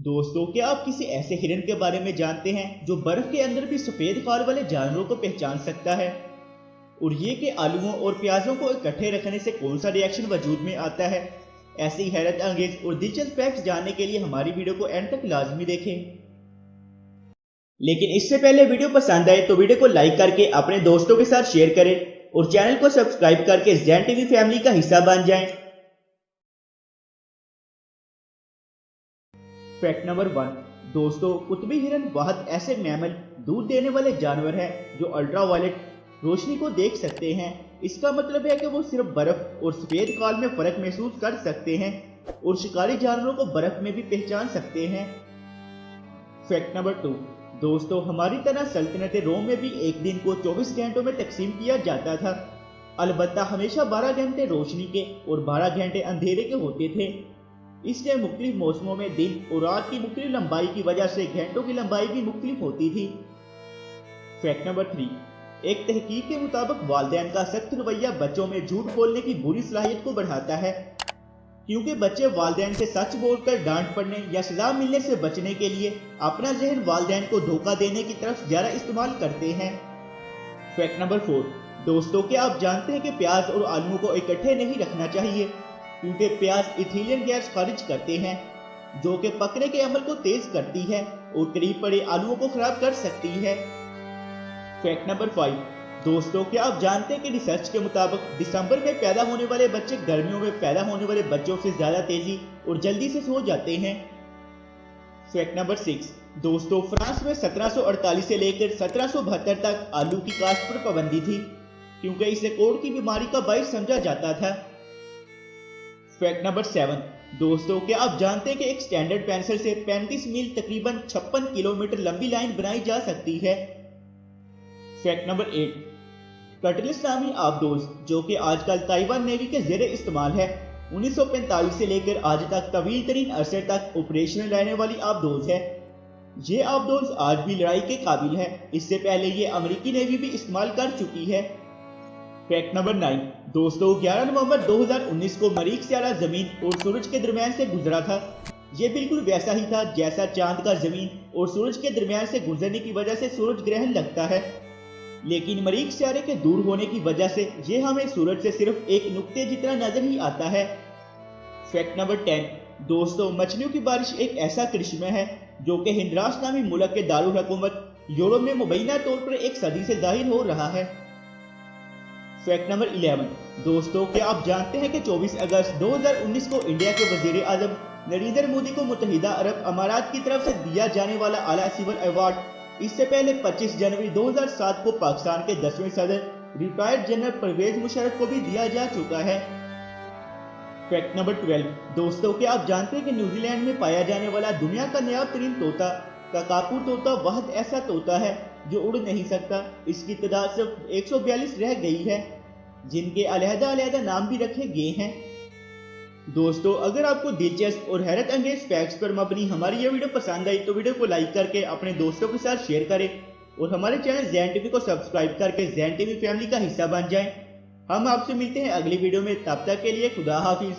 दोस्तों, क्या आप किसी ऐसे हिरन के बारे में जानते हैं जो बर्फ के अंदर भी सफेद खाल वाले जानवरों को पहचान सकता है? और ये कि आलूओं और प्याजों को इकट्ठे रखने से कौन सा रिएक्शन वजूद में आता है? ऐसी हैरत अंगेज और दिलचस्प फैक्ट्स जानने के लिए हमारी वीडियो को एंड तक लाजमी देखें। लेकिन इससे पहले वीडियो पसंद आए तो वीडियो को लाइक करके अपने दोस्तों के साथ शेयर करें और चैनल को सब्सक्राइब करके ज़ैन टीवी फैमिली का हिस्सा बन जाएं। Fact number 1। दोस्तों, कुतबी हिरन वाहद ऐसे मैमल दूध देने वाले जानवर हैं जो अल्ट्रावायलेट रोशनी को देख सकते हैं। इसका मतलब है कि वो सिर्फ बर्फ और सफेद खाल में फर्क महसूस कर सकते हैं और शिकारी जानवरों को बर्फ में भी पहचान सकते हैं। Fact number 2। दोस्तों, हमारी तरह सल्तनत रोम में भी एक दिन को 24 घंटों में तकसीम किया जाता था। अलबत्ता हमेशा 12 घंटे रोशनी के और 12 घंटे अंधेरे के होते थे। इसलिए मुख्तलिफ मौसमों में दिन और रात की मुख्तलिफ लंबाई की वजह से घंटों की लंबाई भी मुख्तलिफ होती थी। Fact number 3। एक तहकीक के मुताबिक वालिदैन का सख्त रवैया बच्चों में झूठ बोलने की बुरी सलाहियत को बढ़ाता है, क्योंकि बच्चे वालिदैन से सच बोलकर डांट पड़ने या सजा मिलने से बचने के लिए अपना जहन वालिदैन को धोखा देने की तरफ ज्यादा इस्तेमाल करते हैं। Fact number 4। दोस्तों, क्या आप जानते हैं कि प्याज और आलूओं को इकट्ठे नहीं रखना चाहिए, क्योंकि प्याज इथीलियन गैस खारिज करते हैं जो कि पकने के अमल को तेज करती है और करीब पड़े आलूओं को खराब कर सकती है। Fact number 5। दोस्तों, क्या आप जानते हैं कि रिसर्च के मुताबिक दिसंबर में पैदा होने वाले बच्चे गर्मियों में पैदा होने वाले बच्चों से ज्यादा तेजी और जल्दी से सो जाते हैं। Fact number 6। दोस्तों, फ्रांस में 1748 से लेकर 1772 तक आलू की काश्त पर पाबंदी थी, क्योंकि इसे कोढ़ की बीमारी का बाइस समझा जाता था। Fact number 7। दोस्तों, क्या आप जानते हैं कि एक स्टैंडर्ड पेंसिल से 35 मील तकरीबन 56 किलोमीटर लंबी लाइन बनाई जा सकती है। Fact number 8। कटलिस नामी आबदोज, जो कि आजकल ताइवान नेवी के जेर इस्तेमाल है, 1945 से लेकर आज तक तवील तरीन अरसे तक ऑपरेशनल रहने वाली आबदोज है। ये आबदोज आज भी लड़ाई के काबिल है। इससे पहले ये अमेरिकी नेवी भी इस्तेमाल कर चुकी है। Fact number 9। दोस्तों, 11 नवंबर 2019 को मरीख सियारा जमीन और सूरज के दरमियान से गुजरा था। ये बिल्कुल वैसा ही था जैसा चांद का जमीन और सूरज के दरमियान से गुजरने की वजह से सूरज ग्रहण लगता है, लेकिन मरीख सियारे के दूर होने की वजह से ये हमें सूरज से सिर्फ एक नुक्ते जितना नजर ही आता है। Fact number 10। दोस्तों, मछलियों की बारिश एक ऐसा करिश्मा है जो कि हिंदरास नामी मुल्क के दारुल हुकूमत यूरोप में मुबैना तौर पर एक सदी से जाहिर हो रहा है। Fact number 11। दोस्तों, क्या आप जानते हैं कि 24 अगस्त 2019 को इंडिया के वजीर आजम नरेंद्र मोदी को मुत्तहिदा अरब अमारात की तरफ से दिया जाने वाला आला सिविल अवार्ड इससे पहले 25 जनवरी 2007 को पाकिस्तान के 10वें सदर रिटायर्ड जनरल परवेज मुशर्रफ को भी दिया जा चुका है। Fact number 12। दोस्तों, क्या आप जानते हैं कि न्यूजीलैंड में पाया जाने वाला दुनिया का नायाब तरीन तोता ककापू तोता वाहद ऐसा तोता है जो उड़ नहीं सकता। इसकी तादाद सिर्फ 142 रह गई है, जिनके अलग-अलग नाम भी रखे गए हैं। दोस्तों, अगर आपको दिलचस्प और हैरत अंगेज फैक्ट्स पर मबनी हमारी ये वीडियो पसंद आई तो वीडियो को लाइक करके अपने दोस्तों के साथ शेयर करें और हमारे चैनल ज़ैन टीवी को सब्सक्राइब करके ज़ैन टीवी फैमिली का हिस्सा बन जाएं। हम आपसे मिलते हैं अगली वीडियो में, तब तक के लिए खुदा हाफिज।